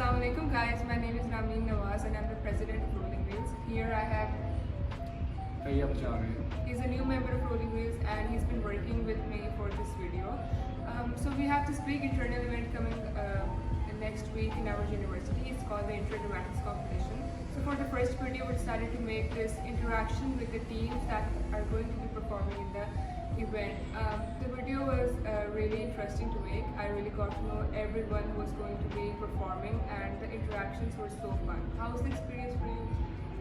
Assalamualaikum guys, my name is Rameen Nawaz and I'm the president of Rolling Wheels. Here I have Tayyab Javed. he's a new member of Rolling Wheels and he's been working with me for this video. So we have this big internal event coming next week in our university. It's called the Inter Dramatics Competition. So for the first video we decided to make this interaction with the teams that are going to be performing in the event. The video was really interesting to make. I really got to know everyone who was going to be performing and the interactions were so fun. How was the experience for you?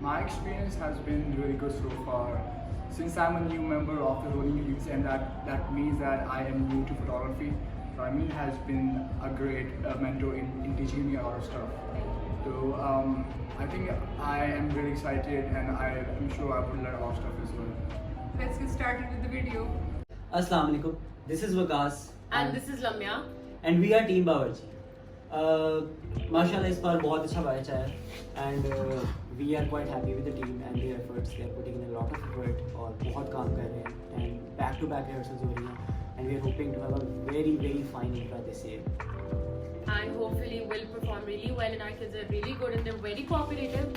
My experience has been really good so far. Since I'm a new member of the Rolling Wheels and that means that I am new to photography, Rameen has been a great mentor in teaching me a lot of stuff. Thank you. So I think I am really excited and I'm sure I will learn a lot of stuff as well. Let's get started with the video. Assalamu alaikum. This is Waqas And this is Lamya. and we are Team Bawarchi. माशाल्लाह इस बार बहुत अच्छा batch है and we are quite happy with the team and their efforts. They are putting in a lot of effort और बहुत काम कर रहे हैं and back to back rehearsals हो रही हैं and we are hoping to have a very fine intra this year. And hopefully will perform really well, and our kids are really good and they're very cooperative,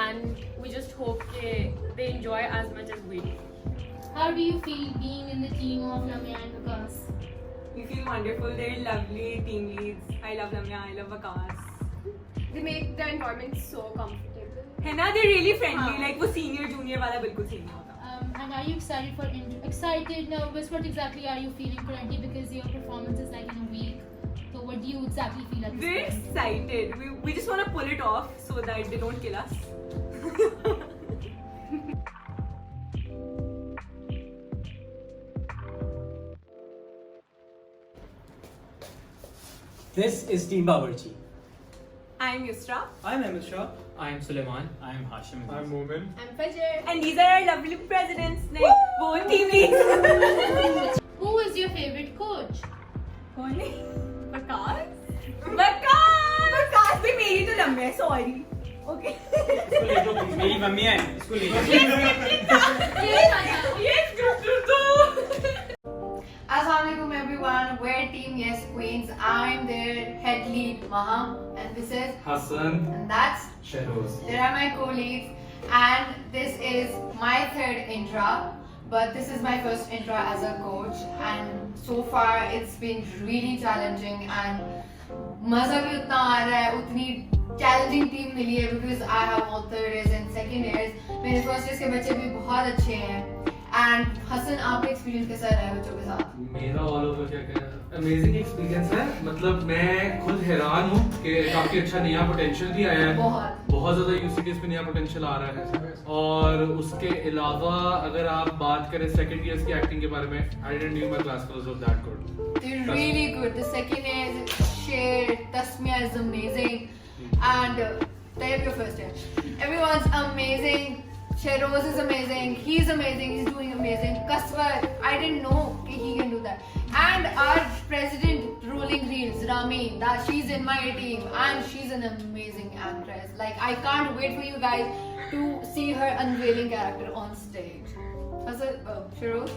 and we just hope they enjoy as much as we do. How do you feel being in the team of Lamya and Waqas? We feel wonderful. They're lovely team leads. I love Lamya. I love Waqas. They make the environment so comfortable. है ना? They're really friendly. Like वो senior junior वाला बिल्कुल same नहीं होता. And are you excited for excited, nervous? What exactly are you feeling currently? Because your performance is like in a week. So what do you exactly feel at this We're point? excited. We just want to pull it off so that they don't kill us. This is Team Bawarchi. I'm Yusra. I'm Amit Shah. I'm Suleiman. I'm Hashim. I'm Momin. I'm Fajr. And these are our lovely presidents. Like both team leads. Who is your favorite coach? कौन है? Waqas. Waqas भी मेरी तो लंबी है. Sorry. Okay. इसको ले दो please. मेरी मम्मी है. इसको ले दो. Yes, do. Assalamualaikum everyone, we're Team Yes Queens. I'm their head lead Maham and this is Hassan. and that's Shahroz. they are my co-leads and this is my third intra, but this is my first intra as a coach and so far it's been really challenging and मजा भी उतना आ रहा है, उतनी challenging team मिली है because I have all third years and second years. मेरे first years के बच्चे भी बहुत अच्छे हैं. And हसन आपका एक्सपीरियंस कैसा रहा है बच्चों के साथ? मेरा ऑल ओवर क्या कहना अमेजिंग एक्सपीरियंस है. मतलब मैं खुद हैरान हूँ कि काफी अच्छा नया पोटेंशियल भी आया है. बहुत ज्यादा यूसीटीएस में नया पोटेंशियल आ रहा है. और उसके अलावा अगर आप बात करें सेकंड ईयर्स की एक्टिंग के बारे में, I didn't knew my class was of that good. They're really good. The second is Sher, Tasmia is amazing, and Tayyab your first year. Everyone's amazing. Shahroz is amazing. He's amazing. He's doing amazing. Kaswar, I didn't know he can do that. And our president, Rolling Reels, Rameen, that she's in my team, and she's an amazing actress. Like I can't wait for you guys to see her unveiling character on stage. Shahroz?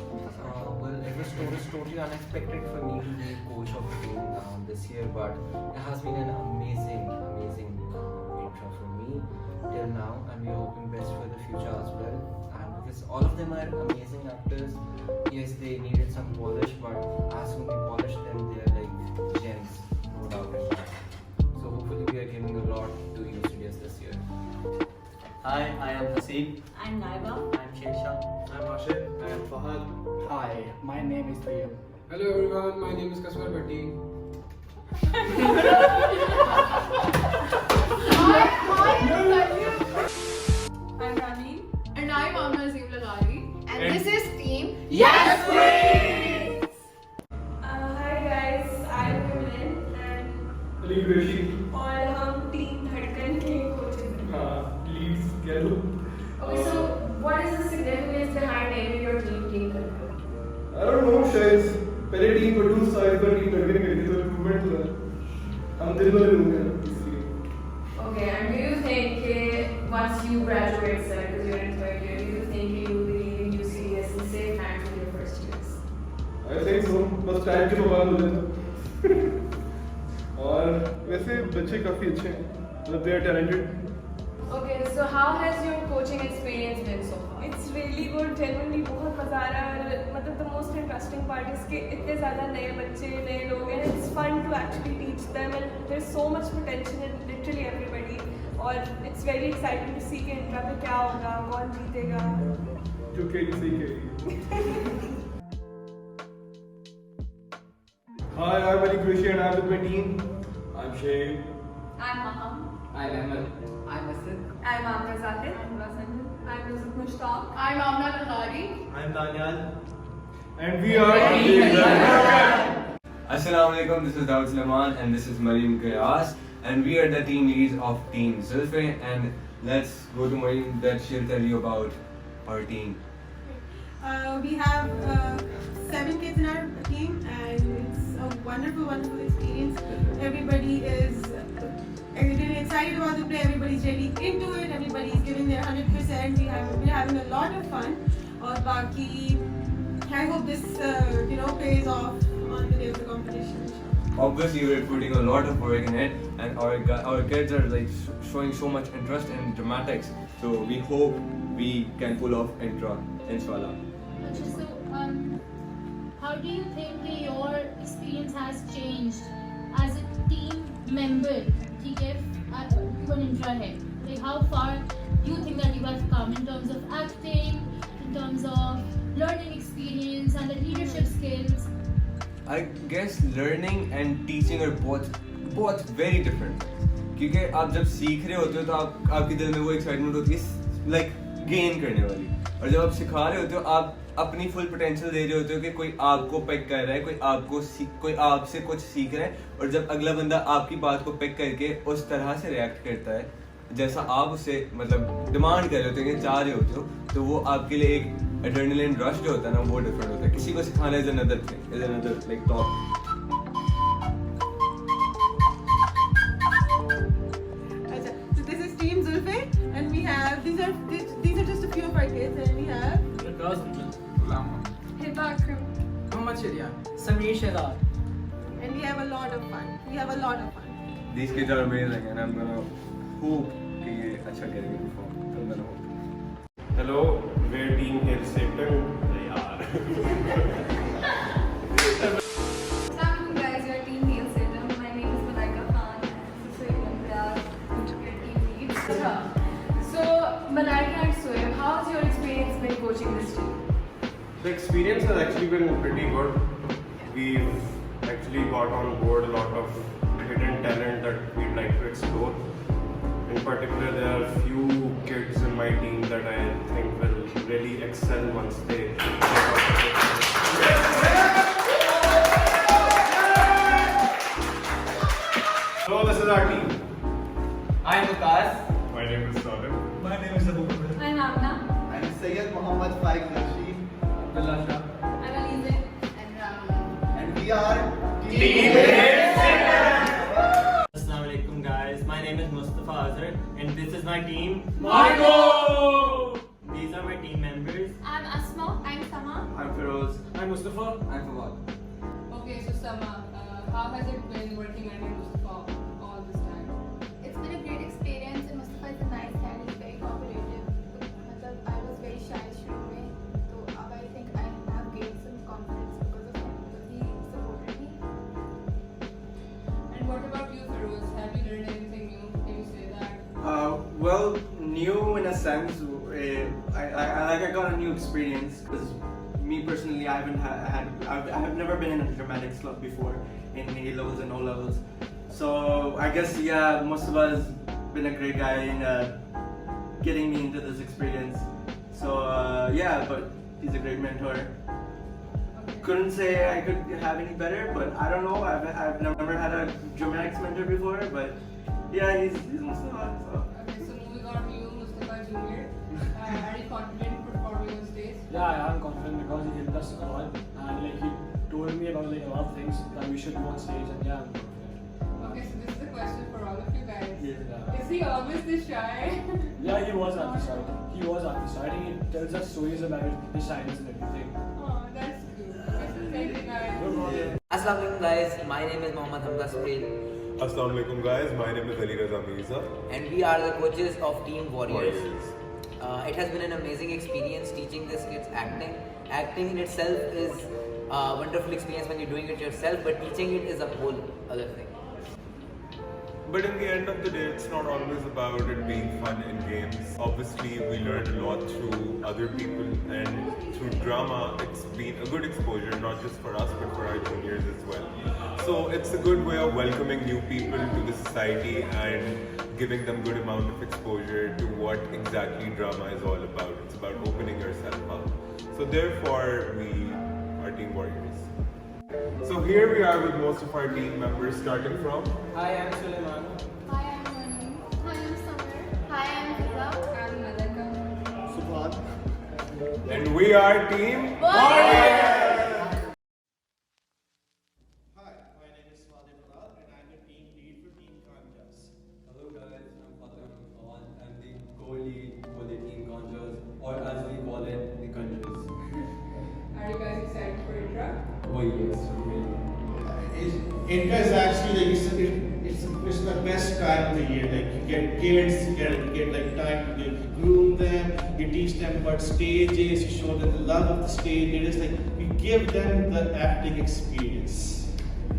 Well, it was totally unexpected for me to be coach of the team this year, but it has been an amazing intro for me till now, and we're hoping best for the future as well. And because all of them are amazing actors, yes, they needed some polish, but as soon as we polish them, they're like gems, no doubt in that. So hopefully we are giving a lot to UCDS this year. Hi, I am Haseeb. I'm Naiba. I'm Shersha. I'm Ashir. I'm Fahad. Hi, my name is Tayyab. Hello everyone. My name is Kaswar Bhatti. I'm Rameen. And I'm Amna Azim Lagari. And this is Team Yes, Queens! Hi guys. I'm Momin and Lead Rishi. और हम team धड़कन के coaches हैं. हाँ, please get up. Okay, so what is the significance behind naming your team Dhadkan? I don't know, शायद पहले team produce side पर team धड़कन गई थी तो इम्प्रूवमेंट हुआ. हम दिल वाले लोग हैं इसलिए. Okay, and do you think once you graduate, sir, because you're in third year, do you think you will be leaving UCS in safe hands in your first years? I think so. बस time के बर्बाद हो जाए तो. और वैसे बच्चे काफ़ी अच्छे हैं, मतलब they are talented. Okay, so how has your coaching experience been so far? It's really good, genuinely बहुत मजा आ रहा है. और मतलब the most interesting part is कि इतने ज़्यादा नए बच्चे, नए लोग हैं. It's fun to actually teach them, and there's so much potential in literally everybody. और it's very exciting to see कि इंट्रा पे क्या होगा, कौन जीतेगा. जो कह रही सही कह रही है. Hi, I'm Ali Qureshi and I'm with my team. I'm Shay. I'm Maham. I'm Ahmed. I'm Asad. I'm Amna Zahid. I'm Rasan. I'm Nuzul Mushtaq. I'm Amna Al-Ghari. I'm Daniel. And we are Team Assalamu alaikum, this is Daud Sulaiman and this is Maryam Gayas and we are the team leads of Team Zulfe and let's go to Maryam that she'll tell you about our team. We have 7 kids in our team and it's a wonderful experience. Everybody is really excited about the play, everybody's really into it, everybody's giving their 100%. We're having a lot of fun. और बाकी I hope this pays off on the day of the competition. Obviously we're putting a lot of work in it and our kids are like showing so much interest in dramatics, so we hope we can pull off Intra, inshallah. So, how do you think your experience has changed as a team member? ठीक है, one intra है. Like how far do you think that you have come in terms of acting, in terms of learning experience and the leadership skills? I guess learning and teaching are both very different. क्योंकि आप जब सीख रहे होते हो तो आपके दिल में वो एक्साइटमेंट होती है लाइक गेन करने वाली, और जब आप सिखा रहे होते हो आप अपनी फुल पोटेंशियल दे रहे होते हो कि कोई आपको पिक कर रहा है, कोई आपसे कुछ सीख रहा है, और जब अगला बंदा आपकी बात को पिक करके उस तरह से रिएक्ट करता है जैसा आप उसे मतलब डिमांड कर रहे होते हो, चाह रहे होते हो, तो वो आपके लिए एक एड्रेनलिन रश जो होता है ना वो डिफरेंट होता है. किसी को सिखाना is another thing, is another like top. So this is Team Zulfe and we have these are just a few of our kids and we have Hiba Akram. Muhammad Sharia, Sameer Shahzad. and we have a lot of fun. These kids are amazing and I'm gonna hope कि ये अच्छा करेंगे perform. I'm gonna hope. Hello, we're Team Hill Sector. यार. Assalamualaikum guys, we are Team Hail Satam. My name is Malaika Khan. This is Soham Prayag, your team lead. So Malaika and Soham, how has your experience been coaching this team? The experience has actually been pretty good. We've actually got on board a lot of hidden talent that we'd like to explore. In particular, there are a few kids in my team that I think will really excel once they So this is our team. I'm Vikas. My name is Salim. My name is Abu. I'm Amna. I'm Sayyid Muhammad Faik Rashid. Abdullah Shah. I'm Alize. And Ramla. And we are Team Assalamu alaikum guys, my name is Mustafa Azhar and this is my team Marco. These are my team members. I'm Asma. I'm Sama. I'm Feroz. I'm Mustafa. I'm Fawad. Okay, so Sama, how has it been working under Mustafa all this time? It's been a great experience and Mustafa is a nice guy. He's very cooperative. मतलब I was very shy शुरू में, तो अब I think I have gained some confidence because of him, because he supported me. And what about you, Feroz? Have you learned anything new? Can you say that? Well, new in a sense. I got a new experience because me personally, I have never been in a dramatics club before in A levels and O levels. So I guess Mustafa has been a great guy in getting me into this experience. So but he's a great mentor. Couldn't say I could have any better, but I don't know. I've never had a dramatics mentor before, but he's Mustafa. So. Okay, so moving on to you, Mustafa Jr. Are you confident performing on stage? Yeah, I am confident because he helped us a lot and he told me about a lot of things that we should do on stage, and I'm confident. Okay, so this is a question for all of you guys. Yeah. Is he always this shy? Yeah, he was at the start. He tells us stories about his shyness and everything. Oh, that's cute. Okay, so thank you guys. Assalamualaikum guys, my name is Mohammad Hamza Sahil Assalamu alaikum guys, my name is Ali Raza Mirza. And we are the coaches of Team Warriors. It has been an amazing experience teaching these kids acting. Acting in itself is a wonderful experience when you're doing it yourself, but teaching it is a whole other thing. But in the end of the day, it's not always about it being fun in games. Obviously, we learned a lot through other people, and through drama, it's been a good exposure, not just for us, but for our juniors as well. So it's a good way of welcoming new people to the society and giving them good amount of exposure to what exactly drama is all about. It's about opening yourself up. So therefore, we are Team Warriors. So here we are with most of our team members, starting from. Hi, I'm Suleiman. Hi, I'm Manu. Hi, I'm Samir. Hi, I'm Fiza. I'm Malika. Subhan. And we are Team Warriors! Hi, my name is Swadip Lal and I'm the team lead for Team Conjas. Hello guys, I'm Fatam Khan. I'm the co-lead for the Team Conjas, or as we call it, the Conjas. Are you guys excited for Intra? Oh yes, really. Intra is actually like it's the best time of the year. Like you get kids, you get like time to groom them, you teach them about stages, you show them the love of the stage. It is like you give them the acting experience.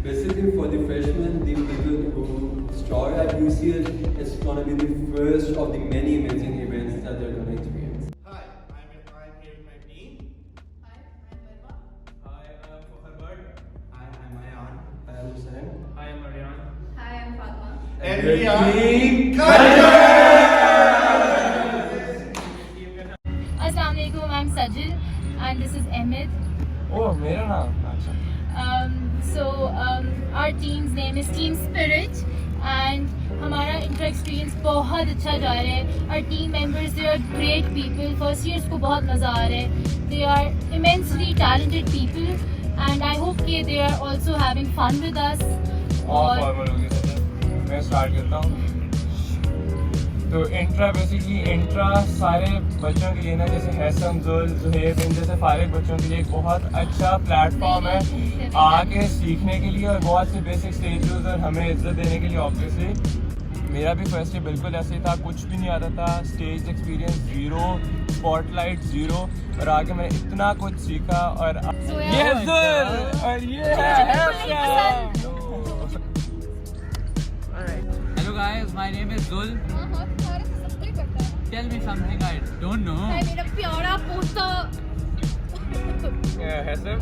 Basically, for the freshmen, the people who start at UCL, it's gonna be the first of the many amazing events that they're gonna experience. Hi, I'm here with my team. Hi, I'm Verva. Hi, I'm Fakhar. Hi, I'm Ayan. Hi, I'm Hussain. Hi, I'm Aryan. Hi, I'm Fatma. And we are Team Assalamualaikum, I'm Sajid and this is Ahmed. Oh, मेरा नाम. Our team's name is Team Spirit and हमारा intra experience बहुत अच्छा जा रहा है. Our team members, they are great people. First years को बहुत मज़ा आ रहा है. They are immensely talented people and I hope कि they are also having fun with us. और फॉर्मल हो गया सर. मैं स्टार्ट करता हूँ. तो इंट्रा बेसिकली सारे बच्चों के लिए ना, जैसे हैसम, जुल, जुहेब, इन जैसे फारिग बच्चों के लिए एक बहुत अच्छा प्लेटफॉर्म है आके सीखने के लिए और बहुत से बेसिक स्टेज रूल्स और हमें इज्जत देने के लिए. ऑब्वियसली मेरा भी फर्स्ट ईयर बिल्कुल ऐसे ही था, कुछ भी नहीं आता था, stage experience zero, spotlight zero, और आगे मैंने इतना कुछ सीखा. और ये जुल और ये Haisam. Hello guys, my name is Zul. Tell me something I don't know. मेरा प्यारा पोता. हैसम,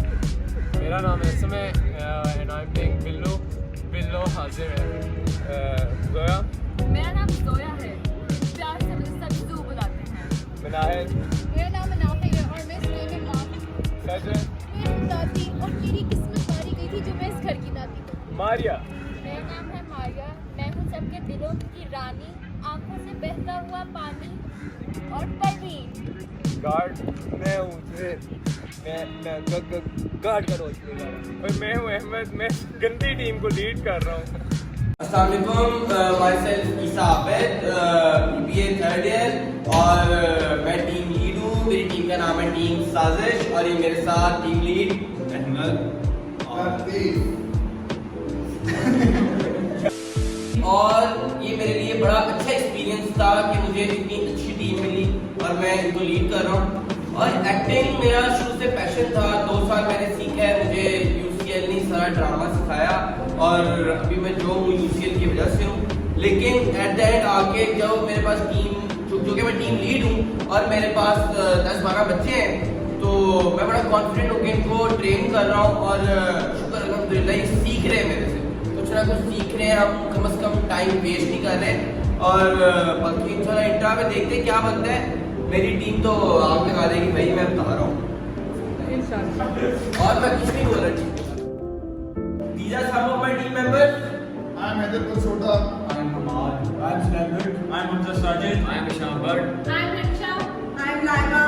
मेरा नाम हैसम है and I'm playing बिल्लो हाजिर है. जोया. मेरा नाम जोया है. प्यार से मुझे सज्जू बुलाते हैं. मनाहिद. मेरा नाम अनाफे है और मैं इसमें में माँ. सजन. मेरी दादी और मेरी किस्मत मारी गई थी जो मैं इस घर की दादी हूँ. मारिया. मेरा नाम है मारिया. मैं हूँ सबके दिलों की रानी, आंखों से बहता हुआ पानी और परवीन. गार्ड मैं हूँ. मैं गार्ड का रोल प्ले कर रहा हूँ. और मैं हूँ अहमद. मैं गंदी टीम को लीड कर रहा हूँ. अस्सलाम वालेकुम, माइसेल्फ ईसा आबिद, BBA थर्ड ईयर और मैं टीम लीड हूँ. मेरी टीम का नाम है टीम साजिश और ये मेरे साथ टीम लीड अहमद और ये मेरे लिए बड़ा अच्छा एक्सपीरियंस था कि मुझे इतनी अच्छी टीम मिली और मैं इनको लीड कर रहा हूँ. और एक्टिंग मेरा शुरू से पैशन था. 2 साल मैंने सीखा है. मुझे UCL ने सारा ड्रामा सिखाया और अभी मैं जो हूँ UCL की वजह से हूँ. लेकिन एट द एंड आके जब मेरे पास टीम जो कि मैं टीम लीड हूँ और मेरे पास 10-12 बच्चे हैं, तो मैं बड़ा कॉन्फिडेंट होकर इनको ट्रेन कर रहा हूँ और शुक्र अल्हम्दुलिल्लाह ये सीख रहे हैं मेरे से. कुछ ना कुछ सीख रहे हैं. हम कम से कम टाइम वेस्ट नहीं कर रहे और बाकी इंशाल्लाह इंट्रा में देखते हैं क्या बनता है. मेरी टीम तो आग लगा देगी भाई, मैं बता रहा हूँ. और मैं कुछ नहीं बोल रहा. These are some of my team members. I'm Heather Kulsota. I'm Hamad. I'm Stanford. I'm Hamza Sajid. I'm Isham Bhatt. I'm Riksha. I'm Laima.